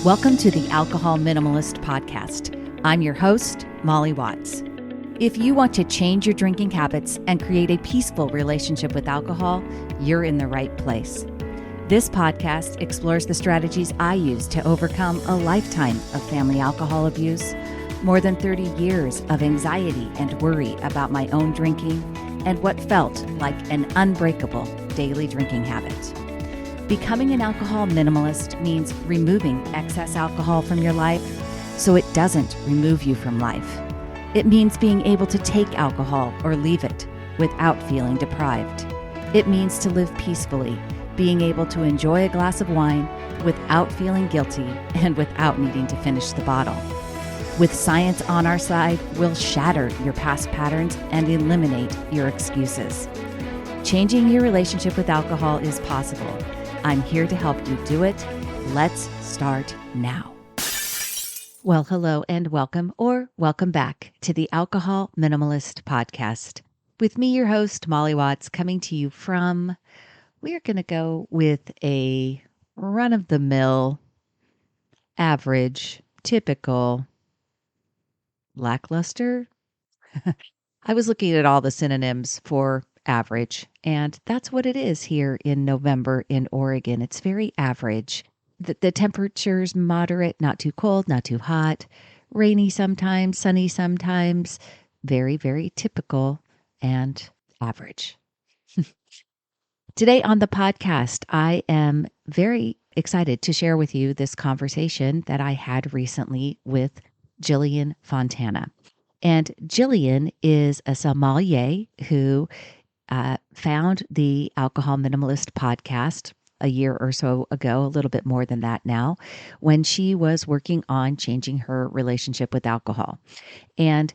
Welcome to the Alcohol Minimalist podcast. I'm your host, Molly Watts. If you want to change your drinking habits and create a peaceful relationship with alcohol, you're in the right place. This podcast explores the strategies I use to overcome a lifetime of family alcohol abuse, more than 30 years of anxiety and worry about my own drinking, and what felt like an unbreakable daily drinking habit. Becoming an alcohol minimalist means removing excess alcohol from your life so it doesn't remove you from life. It means being able to take alcohol or leave it without feeling deprived. It means to live peacefully, being able to enjoy a glass of wine without feeling guilty and without needing to finish the bottle. With science on our side, we'll shatter your past patterns and eliminate your excuses. Changing your relationship with alcohol is possible. I'm here to help you do it. Let's start now. Well, hello and welcome or welcome back to the Alcohol Minimalist podcast. With me, your host, Molly Watts, coming to you from, we're going to go with a run-of-the-mill, average, typical, lackluster. I was looking at all the synonyms for average, and that's what it is here in November in Oregon. It's very average. The temperature's moderate, not too cold, not too hot, rainy sometimes, sunny sometimes, very, very typical and average. Today on the podcast, I am very excited to share with you this conversation that I had recently with Jillian Fontana. And Jillian is a sommelier who found the Alcohol Minimalist podcast a year or so ago, a little bit more than that now, when she was working on changing her relationship with alcohol. And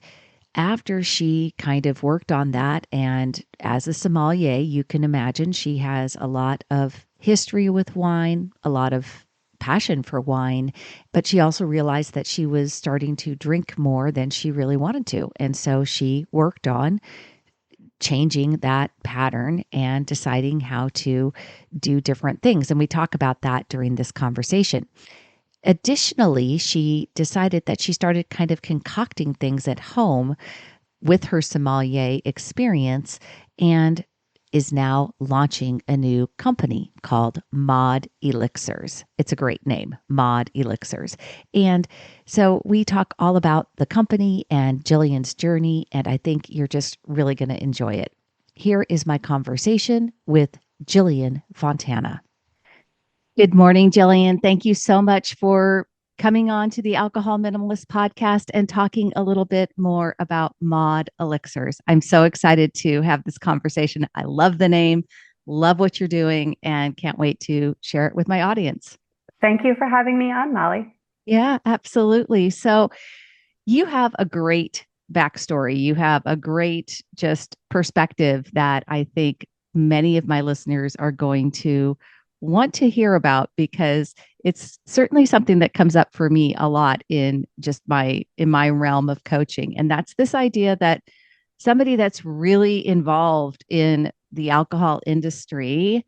after she kind of worked on that, and as a sommelier, you can imagine she has a lot of history with wine, a lot of passion for wine, but she also realized that she was starting to drink more than she really wanted to. And so she worked on changing that pattern and deciding how to do different things. And we talk about that during this conversation. Additionally, she decided that she started kind of concocting things at home with her sommelier experience and is now launching a new company called Mod Elixirs. It's a great name, Mod Elixirs. And so we talk all about the company and Jillian's journey, and I think you're just really going to enjoy it. Here is my conversation with Jillian Fontana. Good morning, Jillian. Thank you so much for coming on to the Alcohol Minimalist podcast and talking a little bit more about Mod Elixirs. I'm so excited to have this conversation. I love the name, love what you're doing, and can't wait to share it with my audience. Thank you for having me on, Molly. Yeah, absolutely. So you have a great backstory. You have a great just perspective that I think many of my listeners are going to want to hear about, because it's certainly something that comes up for me a lot in just my realm of coaching. And that's this idea that somebody that's really involved in the alcohol industry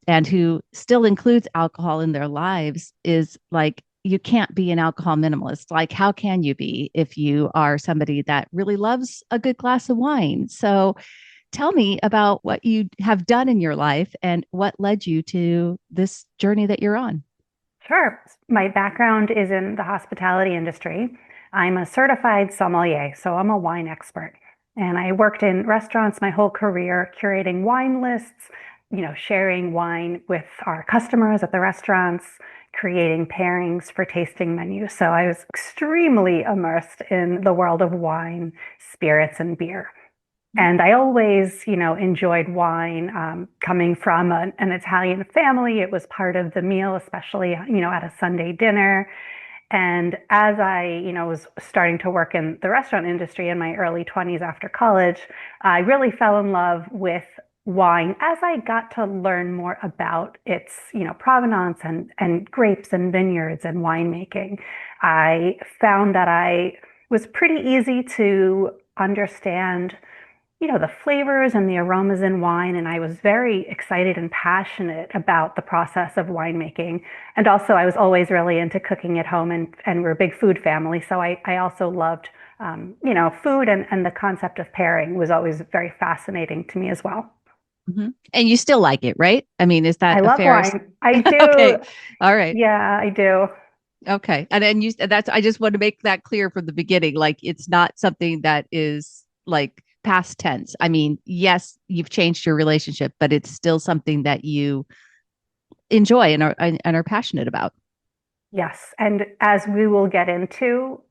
and who still includes alcohol in their lives is like, you can't be an alcohol minimalist. Like, how can you be if you are somebody that really loves a good glass of wine? So tell me about what you have done in your life and what led you to this journey that you're on. Sure. My background is in the hospitality industry. I'm a certified sommelier, so I'm a wine expert. And I worked in restaurants my whole career, curating wine lists, sharing wine with our customers at the restaurants, creating pairings for tasting menus. So I was extremely immersed in the world of wine, spirits, and beer. And I always, enjoyed wine. Coming from an Italian family, it was part of the meal, especially, at a Sunday dinner. And as I, was starting to work in the restaurant industry in my early 20s after college, I really fell in love with wine as I got to learn more about its, provenance and grapes and vineyards and winemaking. I found that I was pretty easy to understand the flavors and the aromas in wine. And I was very excited and passionate about the process of winemaking. And also, I was always really into cooking at home, and we're a big food family. So I also loved, food, and the concept of pairing was always very fascinating to me as well. And you still like it, right? I mean, is that I a love fair? wine. I do. Okay. All right. Yeah, I do. Okay. And then that's, I just want to make that clear from the beginning. Like, it's not something that is like past tense. I mean, yes, you've changed your relationship, but it's still something that you enjoy and are passionate about. Yes. And as we will get into,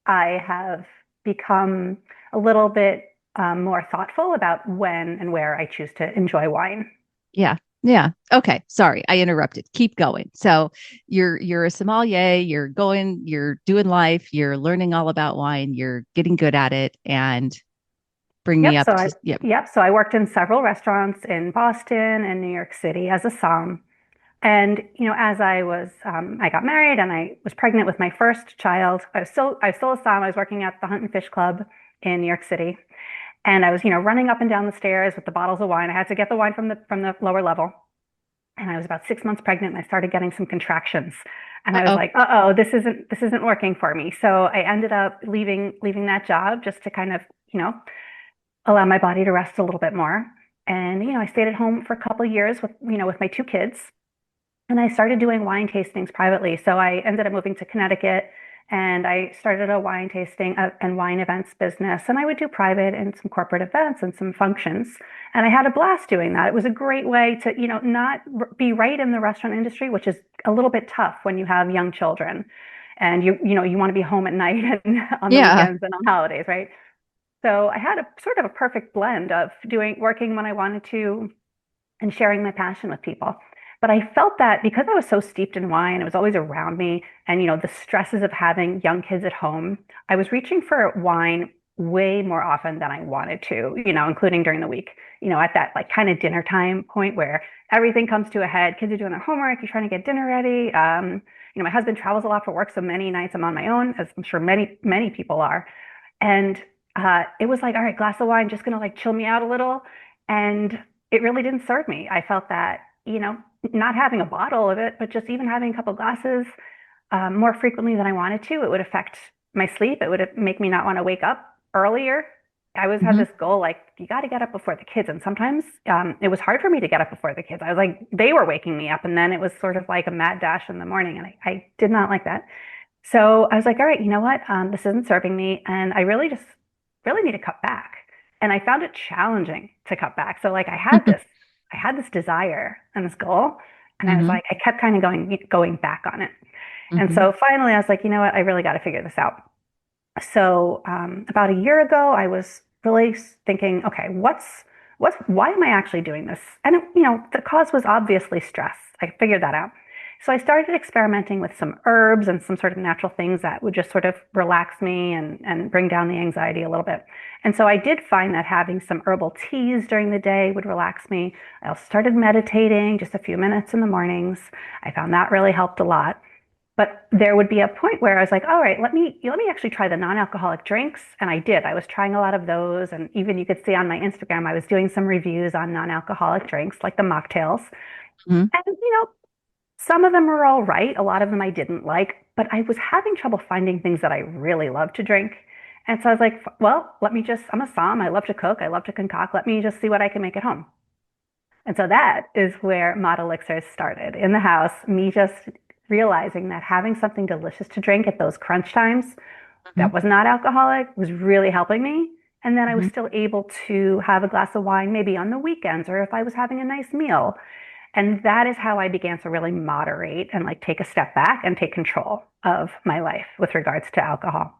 I have become a little bit more thoughtful about when and where I choose to enjoy wine. Yeah. Yeah. Okay. Sorry, I interrupted. Keep going. So you're a sommelier, you're doing life, you're learning all about wine, you're getting good at it, and bring me Yep. up to yep. So I worked in several restaurants in Boston and New York City as a somm. And as I got married and I was pregnant with my first child. I was still a somm. I was working at the Hunt and Fish Club in New York City, and I was, running up and down the stairs with the bottles of wine. I had to get the wine from the lower level, and I was about 6 months pregnant, and I started getting some contractions, and I was Uh-oh. like, "Uh-oh, this isn't working for me." So I ended up leaving that job just to kind of, allow my body to rest a little bit more. And I stayed at home for a couple of years with my two kids, and I started doing wine tastings privately. So I ended up moving to Connecticut, and I started a wine tasting and wine events business. And I would do private and some corporate events and some functions. And I had a blast doing that. It was a great way to, not be right in the restaurant industry, which is a little bit tough when you have young children and you want to be home at night and on the Yeah. weekends and on holidays, right? So I had a sort of a perfect blend of working when I wanted to and sharing my passion with people. But I felt that because I was so steeped in wine, it was always around me, and the stresses of having young kids at home, I was reaching for wine way more often than I wanted to, including during the week, at that like kind of dinner time point where everything comes to a head. Kids are doing their homework, you're trying to get dinner ready. My husband travels a lot for work, so many nights I'm on my own, as I'm sure many, many people are. And it was like, all right, glass of wine, just gonna like chill me out a little. And it really didn't serve me. I felt that, not having a bottle of it, but just even having a couple glasses more frequently than I wanted to, it would affect my sleep. It would make me not want to wake up earlier. I always had Hmm. this goal, like, you got to get up before the kids. And sometimes it was hard for me to get up before the kids. I was like, they were waking me up. And then it was sort of like a mad dash in the morning. And I did not like that. So I was like, all right, you know what? This isn't serving me. And I really need to cut back. And I found it challenging to cut back. So like I had this desire and this goal, and I was Hmm. like, I kept kind of going back on it. And Hmm. so finally, I was like, you know what? I really got to figure this out. So about a year ago, I was really thinking, okay, why am I actually doing this? And the cause was obviously stress. I figured that out. So I started experimenting with some herbs and some sort of natural things that would just sort of relax me and bring down the anxiety a little bit. And so I did find that having some herbal teas during the day would relax me. I also started meditating just a few minutes in the mornings. I found that really helped a lot. But there would be a point where I was like, all right, let me actually try the non-alcoholic drinks. And I did. I was trying a lot of those. And even you could see on my Instagram, I was doing some reviews on non-alcoholic drinks like the mocktails. Hmm. And some of them were all right. A lot of them I didn't like, but I was having trouble finding things that I really love to drink. And so I was like, well, I'm a somm. I love to cook. I love to concoct. Let me just see what I can make at home. And so that is where Mod Elixirs started in the house, me just realizing that having something delicious to drink at those crunch times Hmm. that was not alcoholic was really helping me. And then I was Hmm. still able to have a glass of wine maybe on the weekends or if I was having a nice meal. And that is how I began to really moderate and like take a step back and take control of my life with regards to alcohol.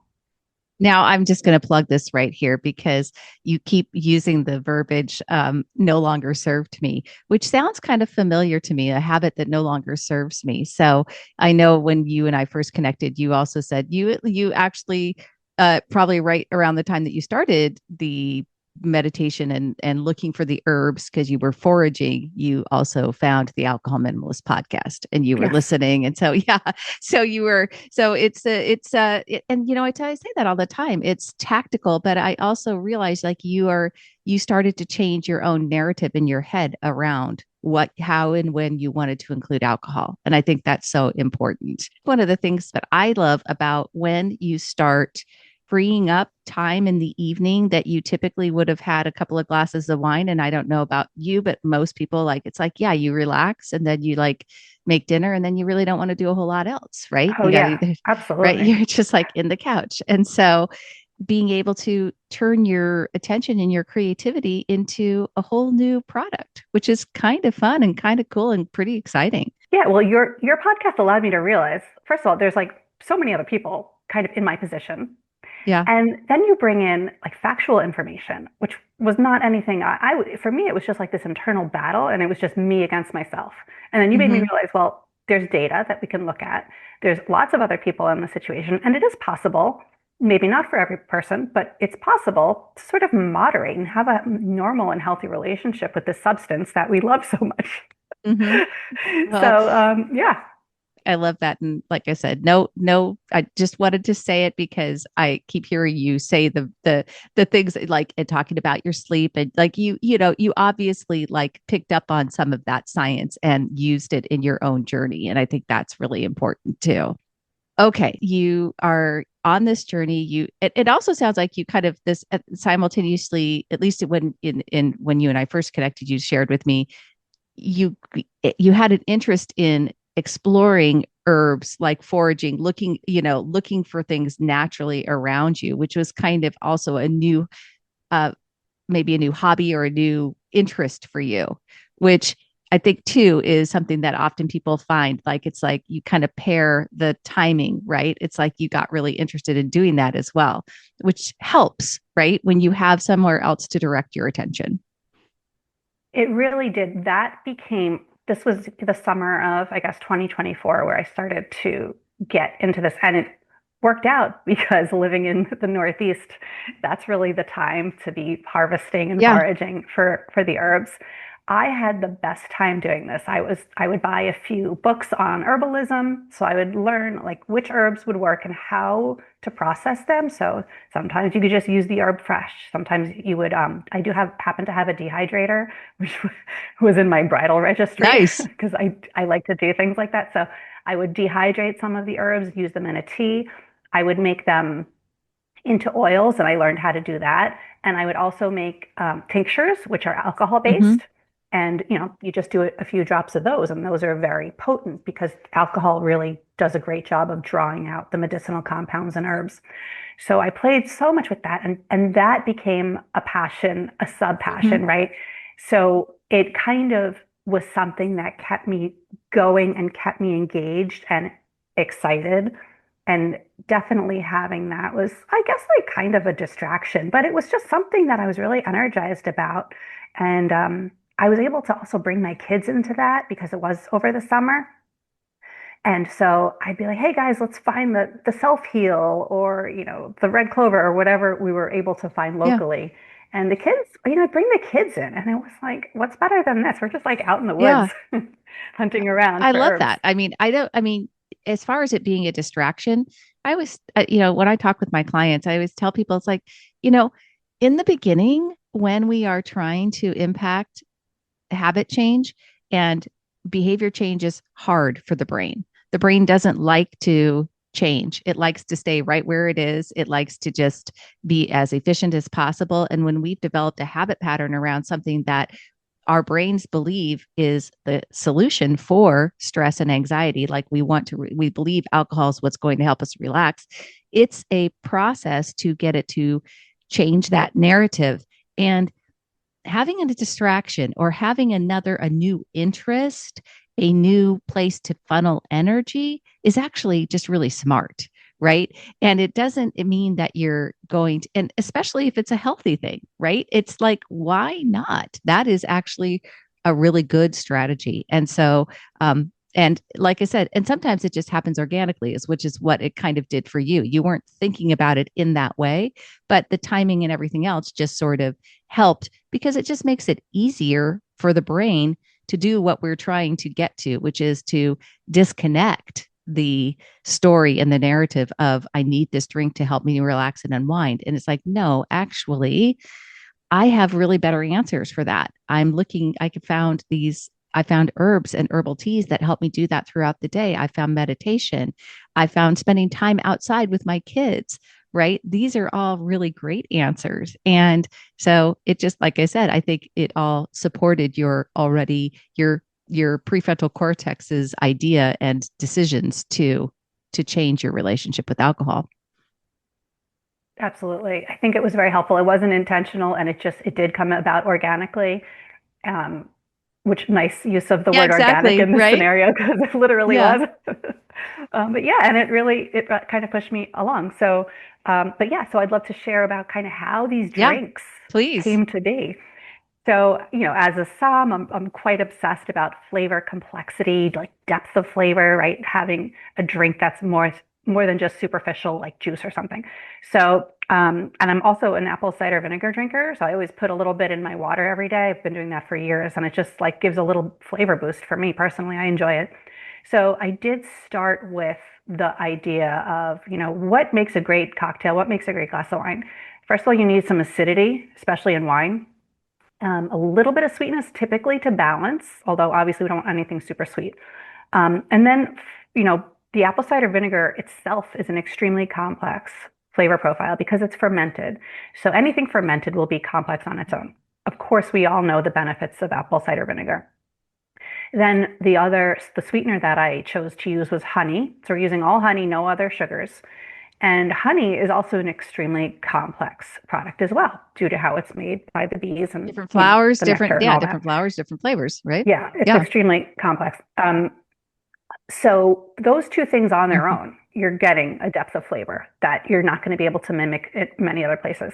Now I'm just going to plug this right here because you keep using the verbiage no longer served me, which sounds kind of familiar to me, a habit that no longer serves me. So I know when you and I first connected, you also said you actually probably right around the time that you started the meditation and looking for the herbs because you were foraging, you also found the Alcohol Minimalist podcast and you were Yes. listening. And so, yeah, so you were, so and I say that all the time. It's tactical, but I also realized like you started to change your own narrative in your head around what, how, and when you wanted to include alcohol. And I think that's so important. One of the things that I love about when you start freeing up time in the evening that you typically would have had a couple of glasses of wine. And I don't know about you, but most people like, it's like, yeah, you relax and then you like make dinner and then you really don't want to do a whole lot else, right? Oh, You got yeah, either, right? absolutely. You're just like in the couch. And so being able to turn your attention and your creativity into a whole new product, which is kind of fun and kind of cool and pretty exciting. Yeah, well, your podcast allowed me to realize, first of all, there's like so many other people kind of in my position. Yeah. And then you bring in like factual information, which was not anything for me, it was just like this internal battle and it was just me against myself. And then you made me Mm-hmm. realize, well, there's data that we can look at. There's lots of other people in the situation, and it is possible, maybe not for every person, but it's possible to sort of moderate and have a normal and healthy relationship with this substance that we love so much. Mm-hmm. Well, So, yeah. I love that. And like I said, no, I just wanted to say it because I keep hearing you say the things like and talking about your sleep and like you obviously like picked up on some of that science and used it in your own journey. And I think that's really important too. Okay, you are on this journey. It also sounds like you kind of this simultaneously, at least when when you and I first connected, you shared with me you you had an interest in exploring herbs like foraging looking for things naturally around you, which was kind of also a new uh maybe a new hobby or a new interest for you, which I think too is something that often people find like it's like you kind of pair the timing, right? It's like you got really interested in doing that as well, which helps, right? When you have somewhere else to direct your attention. It really did. This was the summer of, I guess, 2024, where I started to get into this. And it worked out because living in the Northeast, that's really the time to be harvesting and Yeah. foraging for the herbs. I had the best time doing this. I would buy a few books on herbalism, so I would learn like which herbs would work and how to process them. So sometimes you could just use the herb fresh. Sometimes you would I do have happen to have a dehydrator, which was in my bridal registry Nice. because I like to do things like that. So I would dehydrate some of the herbs, use them in a tea. I would make them into oils, and I learned how to do that. And I would also make tinctures, which are alcohol Hmm. based. And you just do a few drops of those, and those are very potent because alcohol really does a great job of drawing out the medicinal compounds and herbs. So I played so much with that, and that became a passion, a sub Hmm. passion, right? So it kind of was something that kept me going and kept me engaged and excited. And definitely having that was, I guess, like kind of a distraction, but it was just something that I was really energized about. And I was able to also bring my kids into that because it was over the summer. And so I'd be like, hey guys, let's find the self heal or, the red clover or whatever we were able to find Yeah. locally. And the kids, bring the kids in. And it was like, what's better than this? We're just like out in the woods Yeah. hunting around I for love herbs. that. I mean, as far as it being a distraction, I always, when I talk with my clients, I always tell people it's like, you know, in the beginning, when we are trying to impact habit change and behavior change is hard for the brain. The brain doesn't like to change. It likes to stay right where it is. It likes to just be as efficient as possible. And when we've developed a habit pattern around something that our brains believe is the solution for stress and anxiety, like we believe alcohol is what's going to help us relax. It's a process to get it to change that narrative. And having a distraction or having a new interest, a new place to funnel energy is actually just really smart, right? And it doesn't mean that you're going to, and especially if it's a healthy thing, right? It's like, why not? That is actually a really good strategy. And so, And like I said, and sometimes it just happens organically, which is what it kind of did for you. You weren't thinking about it in that way, but the timing and everything else just sort of helped because it just makes it easier for the brain to do what we're trying to get to, which is to disconnect the story and the narrative of I need this drink to help me relax and unwind. And it's like, no, actually, I have really better answers for that. I found herbs and herbal teas that help me do that throughout the day. I found meditation. I found spending time outside with my kids, right? These are all really great answers. And so it just, like I said, I think it all supported your prefrontal cortex's idea and decisions to change your relationship with alcohol. Absolutely. I think it was very helpful. It wasn't intentional and it did come about organically. Um, which nice use of the Yeah, word organic exactly. in this Right. scenario because it literally Yeah. was. But yeah, and it kind of pushed me along. So, but yeah, so I'd love to share about kind of how these Yeah. drinks Please. came to be. So, as a som, I'm quite obsessed about flavor complexity, like depth of flavor, right? Having a drink that's more than just superficial, like juice or something. So, and I'm also an apple cider vinegar drinker, so I always put a little bit in my water every day. I've been doing that for years, and it just like gives a little flavor boost for me personally. I enjoy it. So I did start with the idea of, what makes a great cocktail? What makes a great glass of wine? First of all, you need some acidity, especially in wine. A little bit of sweetness typically to balance, although obviously we don't want anything super sweet. And then, you know, the apple cider vinegar itself is an extremely complex flavor profile because it's fermented. So anything fermented will be complex on its own. Of course, we all know the benefits of apple cider vinegar. Then the sweetener that I chose to use was honey. So we're using all honey, no other sugars. And honey is also an extremely complex product as well, due to how it's made by the bees and, Different flowers, the nectar and all that. different flowers, different flavors, right? Yeah, it's Yeah. extremely complex. So those two things on their Hmm. own, you're getting a depth of flavor that you're not going to be able to mimic at many other places.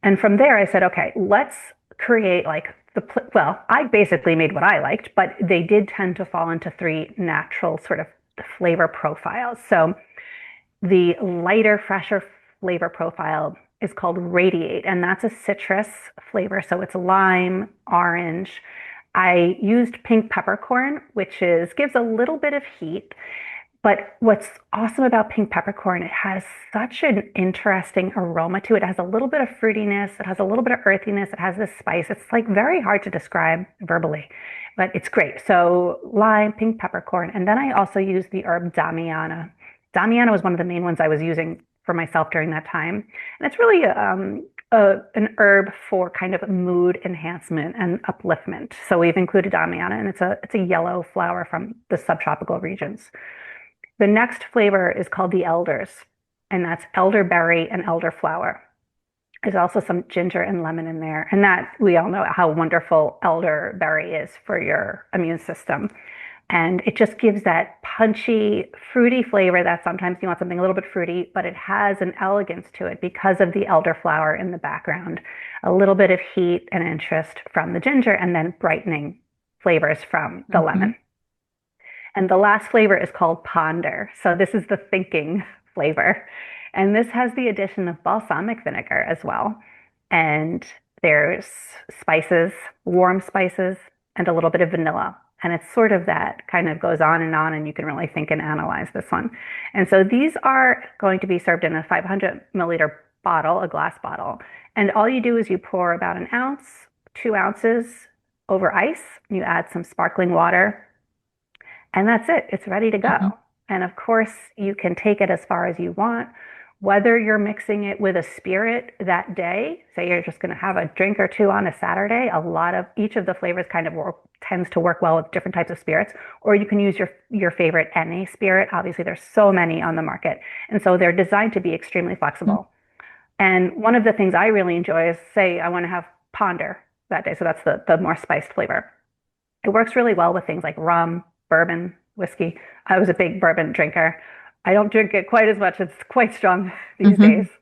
And from there, I said, okay, let's create like well, I basically made what I liked, but they did tend to fall into three natural sort of flavor profiles. So the lighter, fresher flavor profile is called Radiate, and that's a citrus flavor. So it's lime, orange. I used pink peppercorn, which gives a little bit of heat. But what's awesome about pink peppercorn, it has such an interesting aroma to it. It has a little bit of fruitiness, it has a little bit of earthiness, it has this spice. It's like very hard to describe verbally, but it's great. So lime, pink peppercorn, and then I also use the herb Damiana. Damiana was one of the main ones I was using for myself during that time. And it's really an herb for kind of mood enhancement and upliftment. So we've included Damiana, and it's a yellow flower from the subtropical regions. The next flavor is called the elders, and that's elderberry and elderflower. There's also some ginger and lemon in there, and that we all know how wonderful elderberry is for your immune system. And it just gives that punchy, fruity flavor that sometimes you want something a little bit fruity, but it has an elegance to it because of the elderflower in the background. A little bit of heat and interest from the ginger, and then brightening flavors from the Hmm. lemon. And the last flavor is called ponder. So this is the thinking flavor. And this has the addition of balsamic vinegar as well. And there's spices, warm spices, and a little bit of vanilla. And it's sort of that kind of goes on, and you can really think and analyze this one. And so these are going to be served in a 500 milliliter bottle, a glass bottle. And all you do is you pour about an ounce, 2 ounces over ice. You add some sparkling water, and that's it. It's ready to go. Hmm. And of course, you can take it as far as you want. Whether you're mixing it with a spirit that day, say you're just going to have a drink or two on a Saturday, a lot of each of the flavors kind of tends to work well with different types of spirits, or you can use your favorite NA spirit. Obviously, there's so many on the market, and so they're designed to be extremely flexible. And one of the things I really enjoy is, say I want to have ponder that day, so that's the more spiced flavor. It works really well with things like rum, bourbon, whiskey. I was a big bourbon drinker. I don't drink it quite as much. It's quite strong these days. Hmm.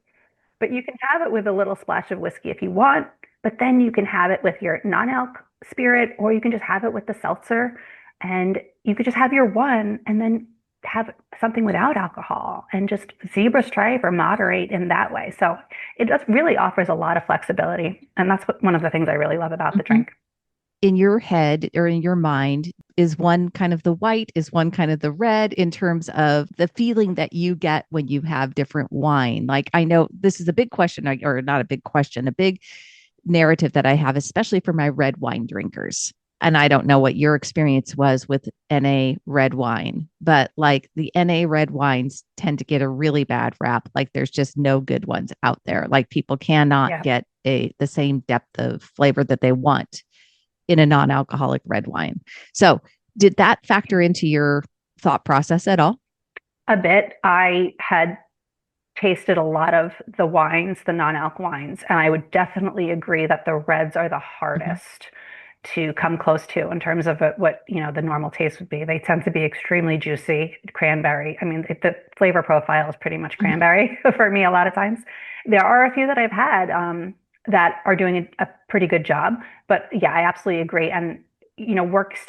But you can have it with a little splash of whiskey if you want, but then you can have it with your non-alc spirit, or you can just have it with the seltzer. And you could just have your one and then have something without alcohol and just zebra stripe or moderate in that way. So it just really offers a lot of flexibility. And that's one of the things I really love about the Mhm. drink. In your head or in your mind, is one kind of the white, is one kind of the red in terms of the feeling that you get when you have different wine? Like, I know this is a big question, or not a big question, a big narrative that I have, especially for my red wine drinkers. And I don't know what your experience was with NA red wine, but like the NA red wines tend to get a really bad rap. Like there's just no good ones out there. Like people cannot Yeah, get the same depth of flavor that they want in a non-alcoholic red wine. So, did that factor into your thought process at all? a bit. I had tasted a lot of the wines, the non-alc wines, and I would definitely agree that the reds are the Mm-hmm. hardest to come close to in terms of what, the normal taste would be. They tend to be extremely juicy, cranberry. I mean, the flavor profile is pretty much Mm-hmm. cranberry for me a lot of times. There are a few that I've had that are doing a pretty good job, but yeah, I absolutely agree. And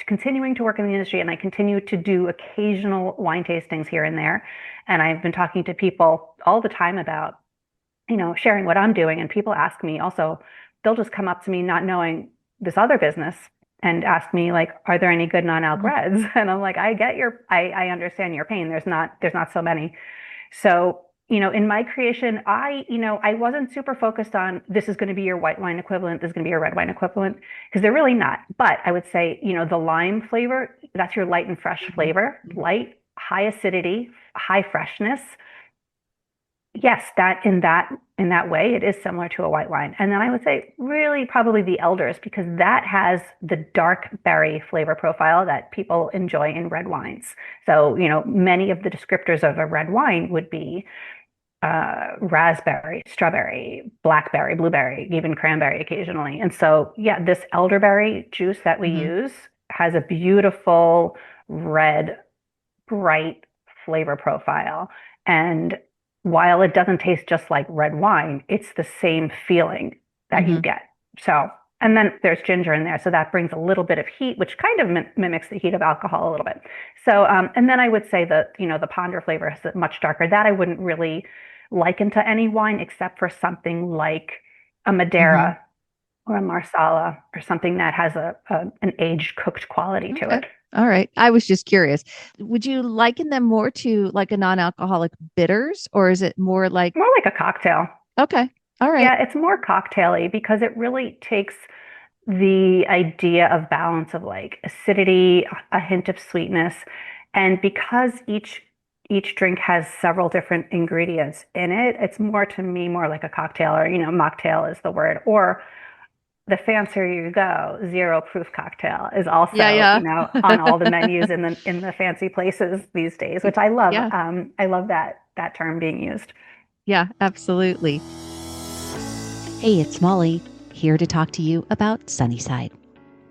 continuing to work in the industry, and I continue to do occasional wine tastings here and there. And I've been talking to people all the time about, sharing what I'm doing. And people ask me also, they'll just come up to me not knowing this other business and ask me like, are there any good non-alc Mm-hmm. reds? And I'm like, I understand your pain. There's not so many. So, in my creation, I wasn't super focused on this is going to be your white wine equivalent, this is going to be your red wine equivalent, because they're really not. But I would say, the lime flavor, that's your light and fresh flavor, Mm-hmm. light, high acidity, high freshness. Yes, that in that way, it is similar to a white wine. And then I would say really probably the elders because that has the dark berry flavor profile that people enjoy in red wines. So, many of the descriptors of a red wine would be raspberry, strawberry, blackberry, blueberry, even cranberry occasionally. And so, yeah, this elderberry juice that we Mm-hmm. use has a beautiful red bright flavor profile. And while it doesn't taste just like red wine, it's the same feeling that you Mm-hmm. get. So, and then there's ginger in there. So that brings a little bit of heat, which kind of mimics the heat of alcohol a little bit. So, and then I would say that, the ponder flavor is much darker. That I wouldn't really liken to any wine except for something like a Mm-hmm. Madeira or a Marsala or something that has an aged cooked quality to Okay. it. All right. I was just curious. Would you liken them more to like a non-alcoholic bitters, or is it more like, More like a cocktail. okay, all right. Yeah, it's more cocktaily because it really takes the idea of balance of like acidity, a hint of sweetness, and because each drink has several different ingredients in it, it's more to me more like a cocktail or mocktail is the word. Or the fancier you go, zero proof cocktail is Yeah, also, yeah. on all the menus in the fancy places these days, which I love. Yeah, I love that term being used. yeah, absolutely. Hey, it's Molly, here to talk to you about Sunnyside.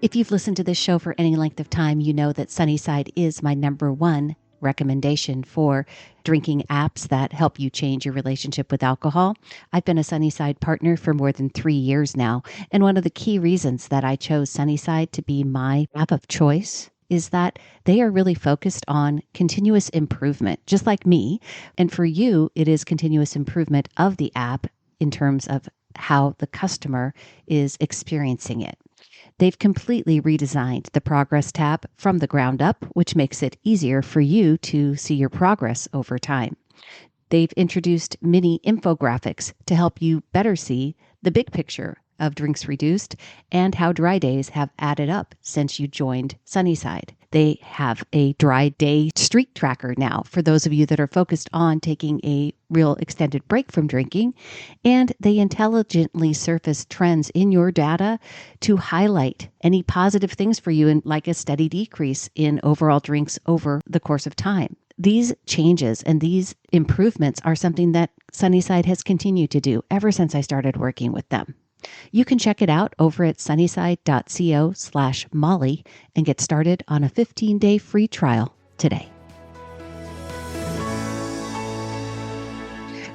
If you've listened to this show for any length of time, you know that Sunnyside is my number one recommendation for drinking apps that help you change your relationship with alcohol. I've been a Sunnyside partner for more than 3 years now. And one of the key reasons that I chose Sunnyside to be my app of choice is that they are really focused on continuous improvement, just like me. And for you, it is continuous improvement of the app in terms of how the customer is experiencing it. They've completely redesigned the progress tab from the ground up, which makes it easier for you to see your progress over time. They've introduced mini infographics to help you better see the big picture of drinks reduced and how dry days have added up since you joined Sunnyside. They have a dry day streak tracker now for those of you that are focused on taking a real extended break from drinking. And they intelligently surface trends in your data to highlight any positive things for you, and like a steady decrease in overall drinks over the course of time. These changes and these improvements are something that Sunnyside has continued to do ever since I started working with them. You can check it out over at sunnyside.co/Molly and get started on a 15-day free trial today.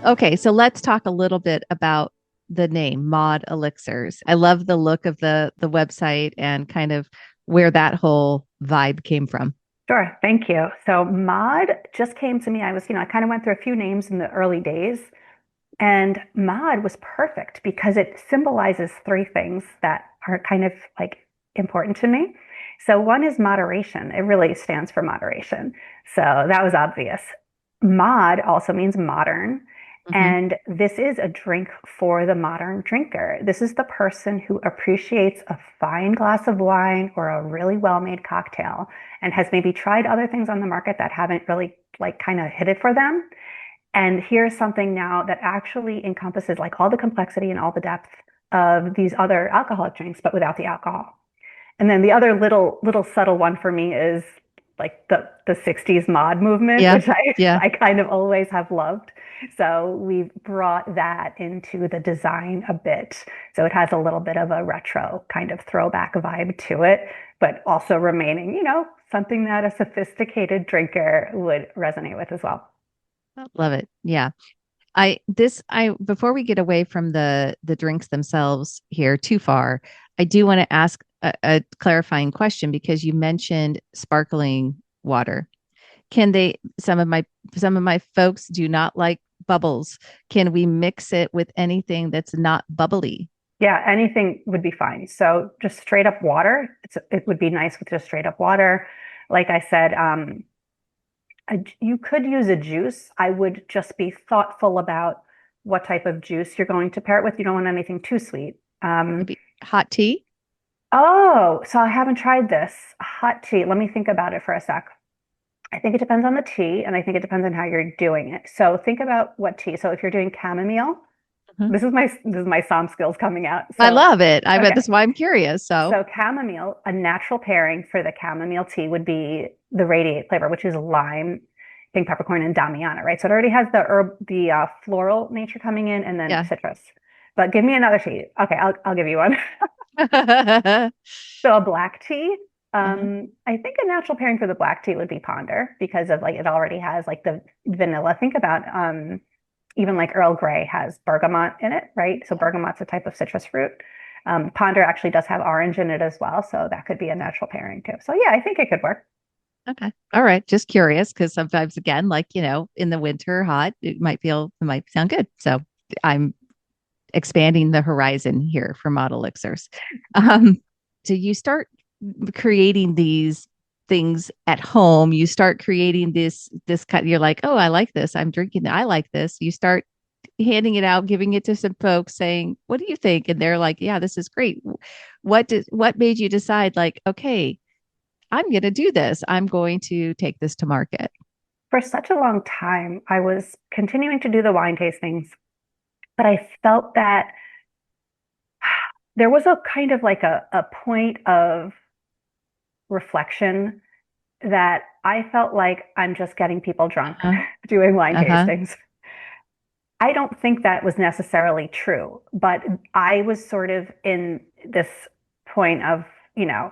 Okay, so let's talk a little bit about the name Mod Elixirs. I love the look of the website and kind of where that whole vibe came from. Sure, thank you. So Mod just came to me. I kind of went through a few names in the early days, and Mod was perfect because it symbolizes three things that are kind of like important to me. So one is moderation. It really stands for moderation. So that was obvious. Mod also means modern. Hmm. And this is a drink for the modern drinker. This is the person who appreciates a fine glass of wine or a really well-made cocktail and has maybe tried other things on the market that haven't really like kind of hit it for them. And here's something now that actually encompasses like all the complexity and all the depth of these other alcoholic drinks, but without the alcohol. And then the other little subtle one for me is like the 60s mod movement, Yeah. which I Yeah. I kind of always have loved. So we've brought that into the design a bit. So it has a little bit of a retro kind of throwback vibe to it, but also remaining, something that a sophisticated drinker would resonate with as well. Love it. Yeah. I before we get away from the drinks themselves here too far, I do want to ask a clarifying question because you mentioned sparkling water. Can they some of my folks do not like bubbles. Can we mix it with anything that's not bubbly? Yeah, anything would be fine. So just straight up water, it would be nice with just straight up water. Like I said, you could use a juice. I would just be thoughtful about what type of juice you're going to pair it with. You don't want anything too sweet. Maybe hot tea? Oh, so I haven't tried this. Hot tea. Let me think about it for a sec. I think it depends on the tea, and I think it depends on how you're doing it. So think about what tea. So if you're doing chamomile, Mhm. this is my som skills coming out. I So love it. I bet okay. that's why I'm curious. So, So chamomile, a natural pairing for the chamomile tea would be the radiate flavor, which is lime, pink peppercorn, and Damiana, right? So it already has the herb, the floral nature coming in, and then yeah. citrus. But give me another tea. Okay, I'll give you one. Uh-huh. So a black tea. I think a natural pairing for the black tea would be ponder because of like it already has like the vanilla. Think about even like Earl Grey has bergamot in it, right? So bergamot's a type of citrus fruit. Ponder actually does have orange in it as well, so that could be a natural pairing too. So yeah, I think it could work. Okay. All right. Just curious because sometimes again, like, in the winter hot, it might sound good. So I'm expanding the horizon here for Mod Elixirs. Um, so you start creating these things at home. You start creating this kind. You're like, oh, I like this. I'm drinking. I like this. You start handing it out, giving it to some folks, saying, "What do you think?" And they're like, "Yeah, this is great." What made you decide? Like, okay, I'm going to do this. I'm going to take this to market. For such a long time, I was continuing to do the wine tastings, but I felt that there was a kind of like a point of reflection that I felt like I'm just getting people drunk Uh-huh. doing wine Uh-huh. tastings. I don't think that was necessarily true, but I was sort of in this point of, you know,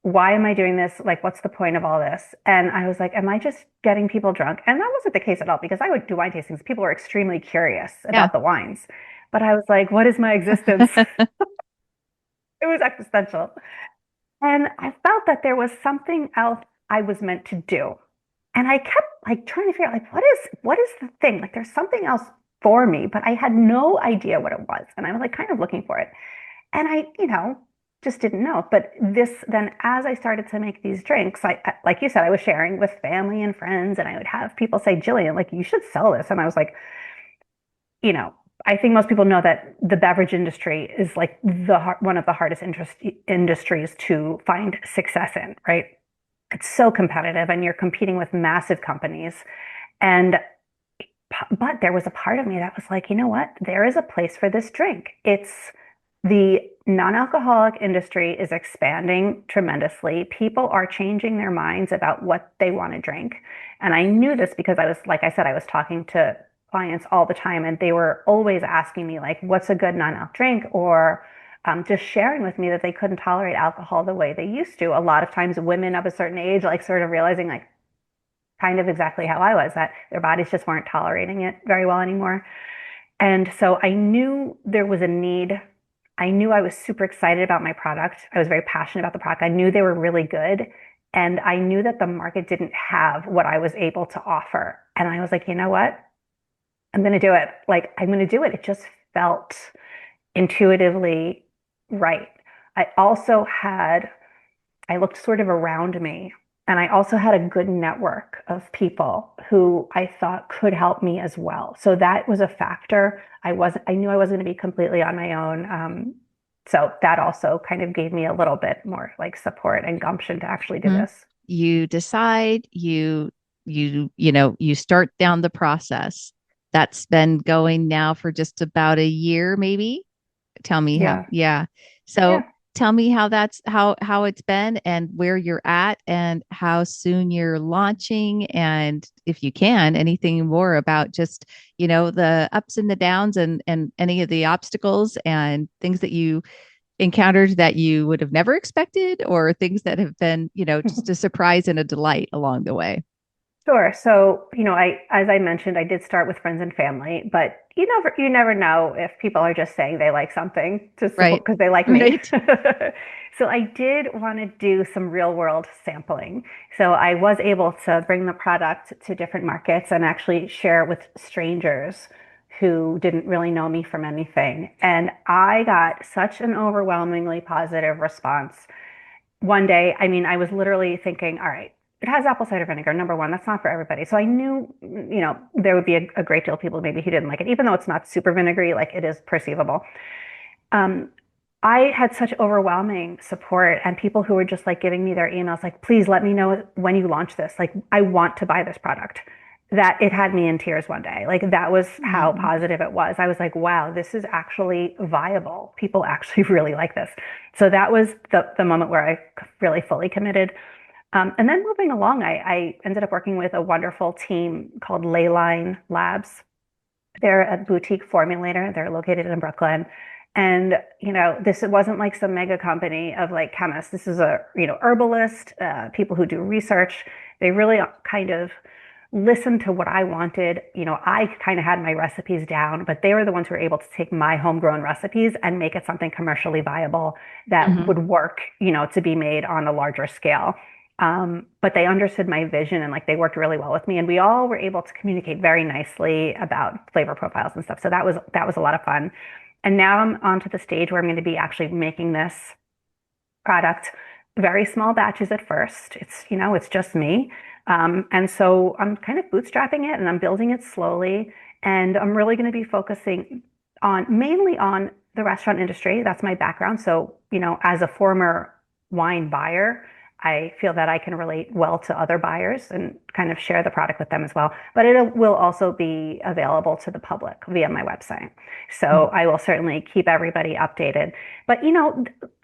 why am I doing this? Like, what's the point of all this? And I was like, am I just getting people drunk? And that wasn't the case at all because I would do wine tastings. People were extremely curious Yeah. about the wines. But I was like, what is my existence? It was existential. And I felt that there was something else I was meant to do. And I kept like trying to figure out like what is the thing? Like there's something else for me, but I had no idea what it was. And I was like kind of looking for it. And I, just didn't know. But this then as I started to make these drinks, like you said, I was sharing with family and friends and I would have people say, Jillian, like you should sell this. And I was like, you know, I think most people know that the beverage industry is like one of the hardest industries to find success in, right? It's so competitive and you're competing with massive companies. And but there was a part of me that was like, you know what? There is a place for this drink. It's the non-alcoholic industry is expanding tremendously. People are changing their minds about what they want to drink. And I knew this because I was, like I said, I was talking to clients all the time and they were always asking me like, what's a good non-alc drink? Or just sharing with me that they couldn't tolerate alcohol the way they used to. A lot of times women of a certain age, like sort of realizing like kind of exactly how I was, that their bodies just weren't tolerating it very well anymore. And so I knew there was a need I knew I was super excited about my product. I was very passionate about the product. I knew they were really good. And I knew that the market didn't have what I was able to offer. And I was like, you know what? I'm going to do it. Like, I'm going to do it. It just felt intuitively right. I also had, I looked sort of around me and I also had a good network of people who I thought could help me as well. So that was a factor. I knew I wasn't going to be completely on my own. So that also kind of gave me a little bit more like support and gumption to actually do Mhm. this. You decide, you start down the process. That's been going now for just about a year, maybe. Tell me how. Yeah. Yeah. Yeah. So tell me how that's how it's been and where you're at and how soon you're launching and if you can anything more about just the ups and the downs and any of the obstacles and things that you encountered that you would have never expected or things that have been just a surprise and a delight along the way. Sure. So, as I mentioned, I did start with friends and family, but you never know if people are just saying they like something to support Right. because they like me. Right. So I did want to do some real world sampling. So I was able to bring the product to different markets and actually share it with strangers who didn't really know me from anything. And I got such an overwhelmingly positive response one day. I mean, I was literally thinking, all right, it has apple cider vinegar. Number one, that's not for everybody. So I knew, there would be a great deal of people maybe who didn't like it, even though it's not super vinegary, like it is perceivable. Um, I had such overwhelming support and people who were just like giving me their emails, like, please let me know when you launch this. Like, I want to buy this product. That it had me in tears one day. Like, that was how Mm. positive it was. I was like, wow, this is actually viable. People actually really like this. So that was the moment where I really fully committed. And then moving along, I ended up working with a wonderful team called Leyline Labs. They're a boutique formulator. They're located in Brooklyn. And, this wasn't like some mega company of like chemists. This is a, herbalist, people who do research. They really kind of listened to what I wanted. I kind of had my recipes down, but they were the ones who were able to take my homegrown recipes and make it something commercially viable that Hmm. would work, to be made on a larger scale. But they understood my vision and like they worked really well with me, and we all were able to communicate very nicely about flavor profiles and stuff. So that was a lot of fun. And now I'm on to the stage where I'm going to be actually making this product, very small batches at first. It's just me. And so I'm kind of bootstrapping it and I'm building it slowly. And I'm really going to be focusing mainly on the restaurant industry. That's my background. So, as a former wine buyer, I feel that I can relate well to other buyers and kind of share the product with them as well. But it will also be available to the public via my website. So I will certainly keep everybody updated. But,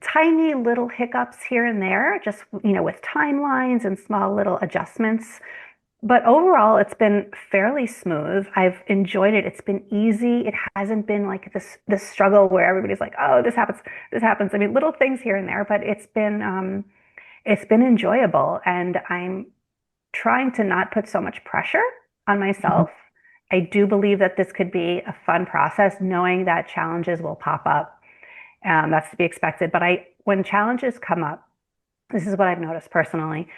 tiny little hiccups here and there, just, with timelines and small little adjustments. But overall, it's been fairly smooth. I've enjoyed it. It's been easy. It hasn't been like this struggle where everybody's like, "Oh, this happens, this happens." I mean, little things here and there, but it's been enjoyable, and I'm trying to not put so much pressure on Hmm. myself. I do believe that this could be a fun process, knowing that challenges will pop up. That's to be expected. But when challenges come up, this is what I've noticed personally.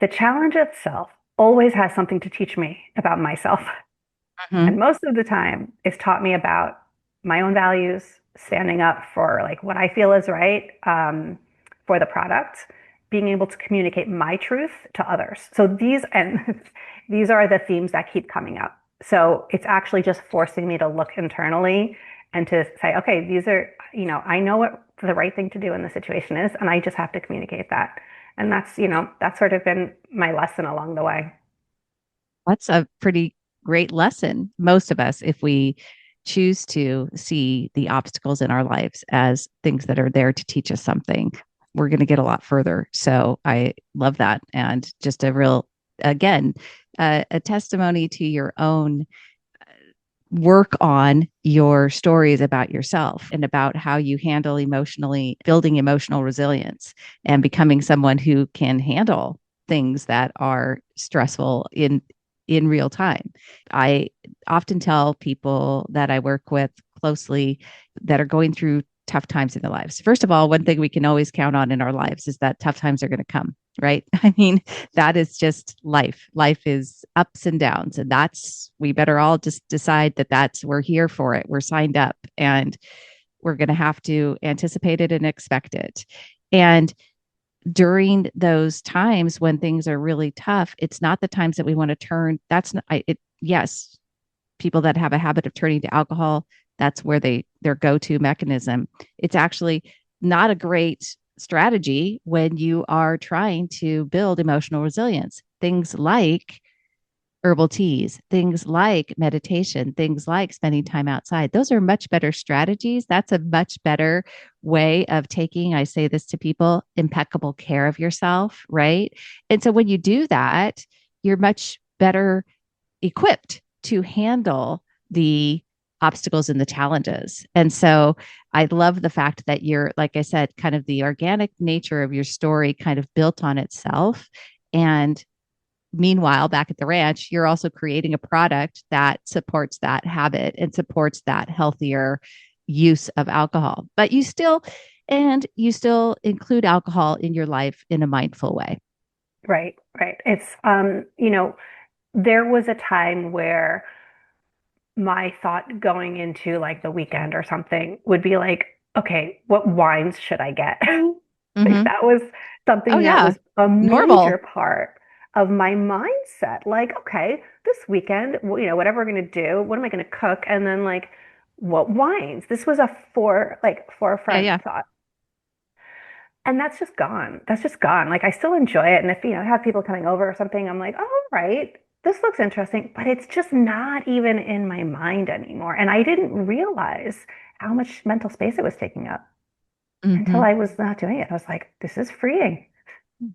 The challenge itself always has something to teach me about myself. Hmm. And most of the time, it's taught me about my own values, standing up for like what I feel is right, for the product, being able to communicate my truth to others. So these are the themes that keep coming up. So it's actually just forcing me to look internally and to say, okay, these are, I know what the right thing to do in the situation is, and I just have to communicate that. And that's sort of been my lesson along the way. That's a pretty great lesson. Most of us, if we choose to see the obstacles in our lives as things that are there to teach us something, we're going to get a lot further. So I love that. And just a real, again, a testimony to your own work on your stories about yourself and about how you handle emotionally, building emotional resilience and becoming someone who can handle things that are stressful in real time. I often tell people that I work with closely that are going through tough times in their lives. First of all, one thing we can always count on in our lives is that tough times are going to come, right? I mean, that is just life. Life is ups and downs. And we better all just decide that we're here for it. We're signed up and we're going to have to anticipate it and expect it. And during those times when things are really tough, it's not the times that we want to turn. That's not, yes, people that have a habit of turning to alcohol, that's where their go-to mechanism. It's actually not a great strategy when you are trying to build emotional resilience. Things like herbal teas, things like meditation, things like spending time outside. Those are much better strategies. That's a much better way of taking, I say this to people, impeccable care of yourself, right? And so when you do that, you're much better equipped to handle the obstacles and the challenges. And so I love the fact that you're, like I said, kind of the organic nature of your story kind of built on itself. And meanwhile, back at the ranch, you're also creating a product that supports that habit and supports that healthier use of alcohol. But you still include alcohol in your life in a mindful way. Right, right. It's there was a time where my thought going into like the weekend or something would be like, okay, what wines should I get? Like Mm-hmm. that was Oh something that yeah, was a major normal. part of my mindset. Like, okay, this weekend, whatever we're going to do, what am I going to cook? And then like, what wines? This was a Yeah, forefront yeah. thought. And that's just gone. That's just gone. Like I still enjoy it. And if, I have people coming over or something, I'm like, oh, all right, this looks interesting, but it's just not even in my mind anymore. And I didn't realize how much mental space it was taking up until Mm-hmm. I was not doing it. I was like, this is freeing.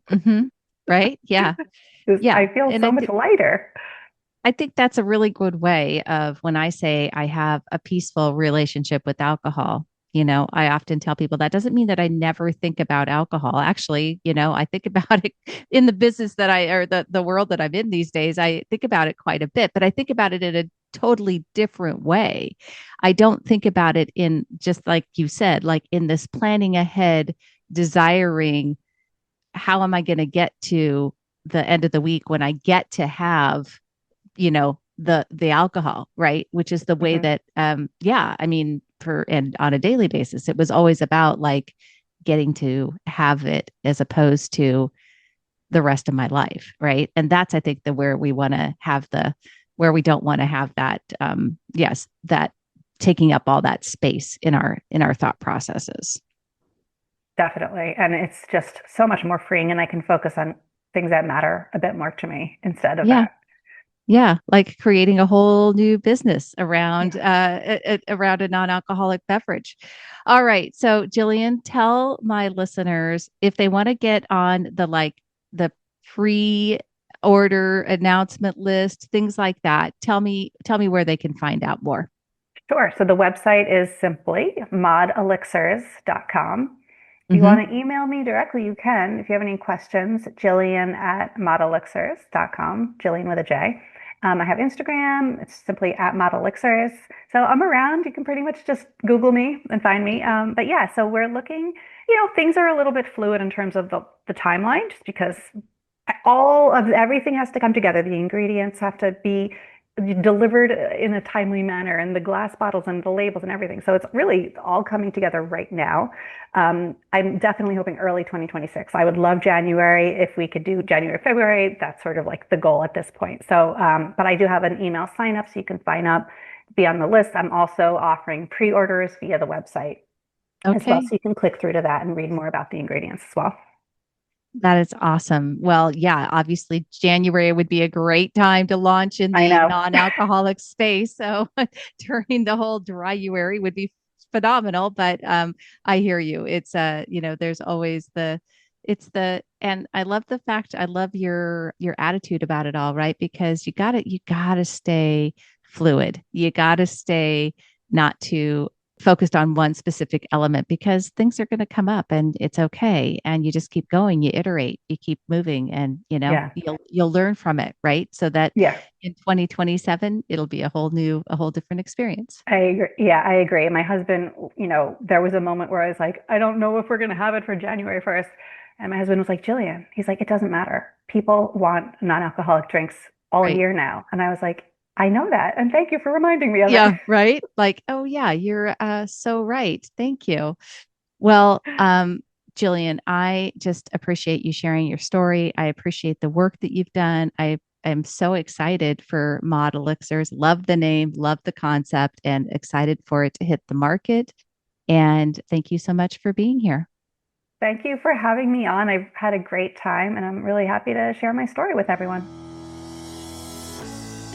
Mm-hmm. Right? Yeah. I Yeah. feel And so much lighter. I think that's a really good way of when I say I have a peaceful relationship with alcohol. I often tell people that doesn't mean that I never think about alcohol. Actually, I think about it in the business or the world that I'm in these days. I think about it quite a bit, but I think about it in a totally different way. I don't think about it in just like you said, like in this planning ahead, desiring how am I going to get to the end of the week when I get to have the alcohol, right, which is the way Mhm. that yeah, I mean, for and on a daily basis it was always about like getting to have it as opposed to the rest of my life, right? And that's, I think, the where we want to have the where we don't want to have that yes, that taking up all that space in our thought processes. Definitely. And it's just so much more freeing, and I can focus on things that matter a bit more to me instead of Yeah. that. Yeah, like creating a whole new business around Yeah. around a non-alcoholic beverage. All right. So Jillian, tell my listeners if they want to get on the pre-order announcement list, things like that. Tell me where they can find out more. Sure. So the website is simply modelixirs.com. If you Mm-hmm. want to email me directly, you can. If you have any questions, Jillian at modelixirs.com, Jillian with a J. I have Instagram. It's simply at modelixirs. So I'm around. You can pretty much just Google me and find me. But yeah, so we're looking, things are a little bit fluid in terms of the timeline, just because all of everything has to come together. The ingredients have to be delivered in a timely manner, and the glass bottles and the labels and everything. So it's really all coming together right now. I'm definitely hoping early 2026. I would love January if we could do January, February. That's sort of like the goal at this point. So, but I do have an email sign up so you can sign up, be on the list. I'm also offering pre-orders via the website as well. So Okay. you can click through to that and read more about the ingredients as well. That is awesome. Well, yeah, obviously January would be a great time to launch in I the know. non-alcoholic space. So during the whole dryuary would be phenomenal. But I hear you. It's there's always and I love the fact I love your attitude about it all, right? Because you gotta stay fluid. You gotta stay not too focused on one specific element, because things are going to come up and it's okay. And you just keep going, you iterate, you keep moving, and Yeah. you'll learn from it, right? So that Yeah. in 2027, it'll be a whole different experience. I agree. Yeah, I agree. My husband, there was a moment where I was like, I don't know if we're going to have it for January 1st. And my husband was like, Jillian, he's like, it doesn't matter. People want non-alcoholic drinks all Right. year now. And I was like, I know that. And thank you for reminding me of it. Yeah, right. Like, oh yeah, you're so right. Thank you. Well, Jillian, I just appreciate you sharing your story. I appreciate the work that you've done. I am so excited for Mod Elixirs. Love the name, love the concept, and excited for it to hit the market. And thank you so much for being here. Thank you for having me on. I've had a great time and I'm really happy to share my story with everyone.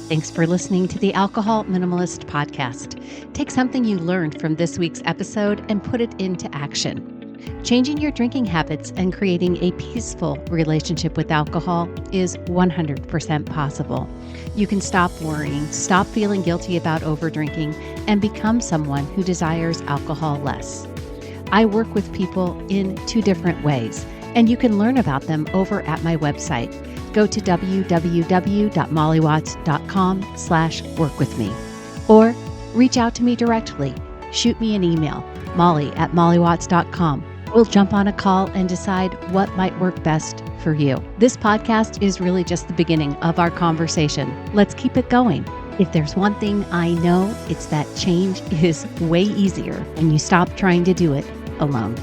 Thanks for listening to the Alcohol Minimalist podcast. Take something you learned from this week's episode and put it into action. Changing your drinking habits and creating a peaceful relationship with alcohol is 100% possible. You can stop worrying, stop feeling guilty about overdrinking, and become someone who desires alcohol less. I work with people in 2 different ways, and you can learn about them over at my website. Go to www.mollywatts.com/workwithme, or reach out to me directly. Shoot me an email, molly@mollywatts.com. We'll jump on a call and decide what might work best for you. This podcast is really just the beginning of our conversation. Let's keep it going. If there's one thing I know, it's that change is way easier when you stop trying to do it alone.